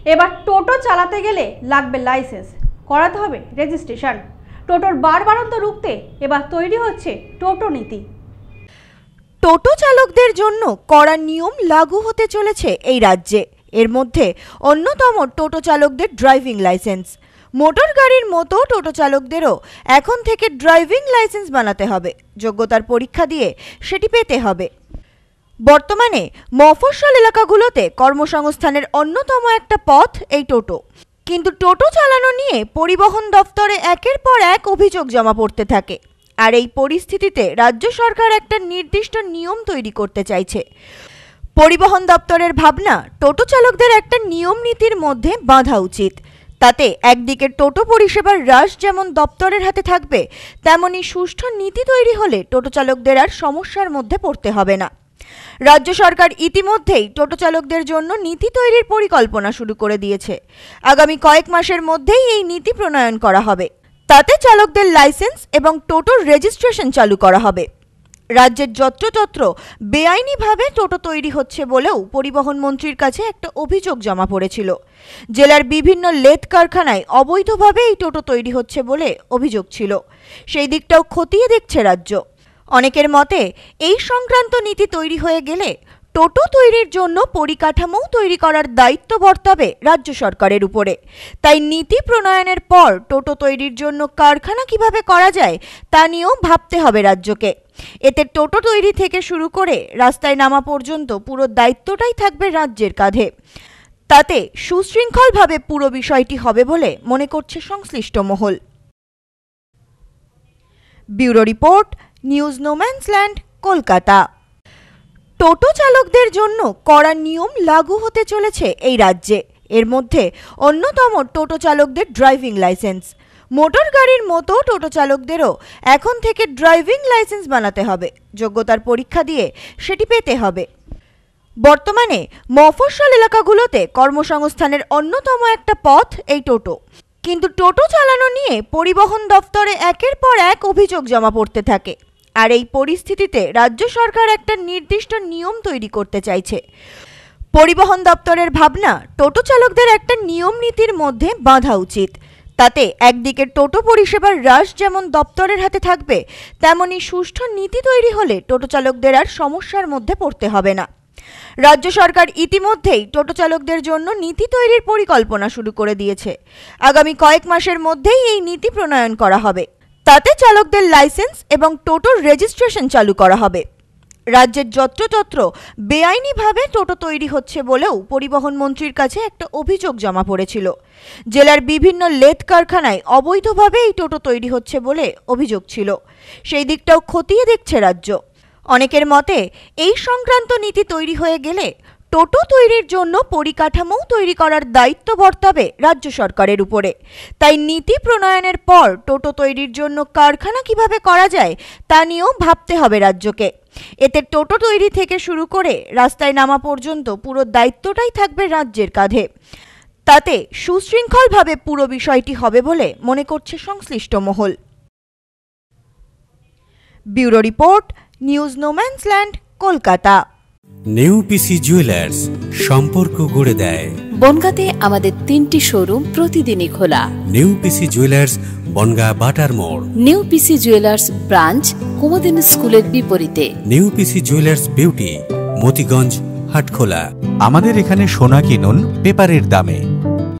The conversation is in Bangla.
এবার টোটো চালাতে গেলে লাগবে লাইসেন্স, করাতে হবে রেজিস্ট্রেশন। টোটোর বারবারন্ত রুখতে এবার তৈরি হচ্ছে টোটো নীতি। টোটো চালকদের জন্য কড়া নিয়ম লাগু হতে চলেছে এই রাজ্যে। এর মধ্যে অন্যতম টোটো চালকদের ড্রাইভিং লাইসেন্স। মোটর গাড়ির মতো টোটো চালকদেরও এখন থেকে ড্রাইভিং লাইসেন্স বানাতে হবে, যোগ্যতার পরীক্ষা দিয়ে সেটি পেতে হবে। বর্তমানে মফস্বল এলাকাগুলোতে কর্মসংস্থানের অন্যতম একটা পথ এই টোটো। কিন্তু টোটো চালানো নিয়ে পরিবহন দপ্তরে একের পর এক অভিযোগ জমা পড়তে থাকে। আর এই পরিস্থিতিতে রাজ্য সরকার একটা নির্দিষ্ট নিয়ম তৈরি করতে চাইছে। পরিবহন দপ্তরের ভাবনা, টোটো চালকদের একটা নিয়ম নীতির মধ্যে বাঁধা উচিত। তাতে একদিকে টোটো পরিষেবার হ্রাস যেমন দপ্তরের হাতে থাকবে, তেমনি সুষ্ঠু নীতি তৈরি হলে টোটো চালকদের আর সমস্যার মধ্যে পড়তে হবে না। রাজ্য সরকার ইতিমধ্যেই টোটো চালকদের জন্য নীতি তৈরির পরিকল্পনা শুরু করে দিয়েছে। আগামী কয়েক মাসের মধ্যেই এই নীতি প্রণয়ন করা হবে। তাতে চালকদের লাইসেন্স এবং টোটোর রেজিস্ট্রেশন চালু করা হবে। রাজ্যের যত্রতত্র বেআইনিভাবে টোটো তৈরি হচ্ছে বলেও পরিবহন মন্ত্রীর কাছে একটা অভিযোগ জমা পড়েছিল। জেলার বিভিন্ন লেথ কারখানায় অবৈধভাবে এই টোটো তৈরি হচ্ছে বলে অভিযোগ ছিল। সেই দিকটাও খতিয়ে দেখছে রাজ্য। অনেকের মতে এই সংক্রান্ত নীতি তৈরি হয়ে গেলে টোটো তৈরির জন্য পরিকাঠামো তৈরি করার দায়িত্ব বর্তাবে রাজ্য সরকারের উপরে। তাই নীতি প্রণয়নের পর টোটো তৈরির জন্য কারখানা কিভাবে করা যায় তা নিয়েও ভাবতে হবে রাজ্যকে। এতে টোটো তৈরি থেকে শুরু করে রাস্তায় নামা পর্যন্ত পুরো দায়িত্বটাই থাকবে রাজ্যের কাঁধে। তাতে সুশৃঙ্খলভাবে পুরো বিষয়টি হবে বলে মনে করছে সংশ্লিষ্ট মহল। Bureau report, news no man's land, Kolkata. Toto চালকদের জন্য কড়া নিয়ম লাগু হতে চলেছে এই রাজ্যে। এর মধ্যে অন্যতম টোটো চালকদের ড্রাইভিং লাইসেন্স। মোটর গাড়ির মতো টোটো চালকদেরও এখন থেকে ড্রাইভিং লাইসেন্স বানাতে হবে, যোগ্যতার পরীক্ষা দিয়ে সেটি পেতে হবে। বর্তমানে মফস্বল এলাকাগুলোতে কর্মসংস্থানের অন্যতম একটা পথ এই টোটো। কিন্তু টোটো চালানো নিয়ে পরিবহন দপ্তরে একের পর এক অভিযোগ জমা পড়তে থাকে। আর এই পরিস্থিতিতে রাজ্য সরকার একটা নির্দিষ্ট নিয়ম তৈরি করতে চাইছে। পরিবহন দপ্তরের ভাবনা, টোটো চালকদের একটা নিয়ম নীতির মধ্যে বাঁধা উচিত। তাতে একদিকে টোটো পরিষেবার হ্রাস যেমন দপ্তরের হাতে থাকবে, তেমনি সুষ্ঠু নীতি তৈরি হলে টোটো চালকদের আর সমস্যার মধ্যে পড়তে হবে না। রাজ্য সরকার ইতিমধ্যেই টোটো চালকদের জন্য নীতি তৈরির পরিকল্পনা শুরু করে দিয়েছে। আগামী কয়েক মাসের মধ্যেই এই নীতি প্রণয়ন করা হবে। তাতে চালকদের লাইসেন্স এবং টোটোর রেজিস্ট্রেশন চালু করা হবে। রাজ্যের যত্রতত্র বেআইনিভাবে টোটো তৈরি হচ্ছে বলেও পরিবহন মন্ত্রীর কাছে একটা অভিযোগ জমা পড়েছিল। জেলার বিভিন্ন লেথ কারখানায় অবৈধভাবে এই টোটো তৈরি হচ্ছে বলে অভিযোগ ছিল। সেই দিকটাও খতিয়ে দেখছে রাজ্য। অনেকের মতে এই সংক্রান্ত নীতি তৈরি হয়ে গেলে টোটো তৈরির জন্য পরিকাঠামো তৈরি করার দায়িত্ব বর্তাবে রাজ্য সরকারের উপরে। তাই নীতি প্রণয়নের পর টোটো তৈরির জন্য কারখানা কিভাবে করা যায় তা নিয়েও ভাবতে হবে রাজ্যকে। এতে টোটো তৈরি থেকে শুরু করে রাস্তায় নামা পর্যন্ত পুরো দায়িত্বটাই থাকবে রাজ্যের কাঁধে। তাতে সুশৃঙ্খলভাবে পুরো বিষয়টি হবে বলে মনে করছে সংশ্লিষ্ট মহল। Bureau report, news no man's land, Kolkata. নেউপিসি জুয়েলার্স, সম্পর্ক গড়ে দেয়। বনগাঁতে আমাদের 3টি শোরুম প্রতিদিনই খোলা। নেউপিসি জুয়েলার্স, বনগা বাটার মোড়। নেউপিসি জুয়েলার্স ব্রাঞ্চ, কুমুদিন স্কুলের বিপরীতে। নেউপিসি জুয়েলার্স বিউটি, মতিগঞ্জ, হাটখোলা। আমাদের এখানে সোনা কিনুন পেপারের দামে।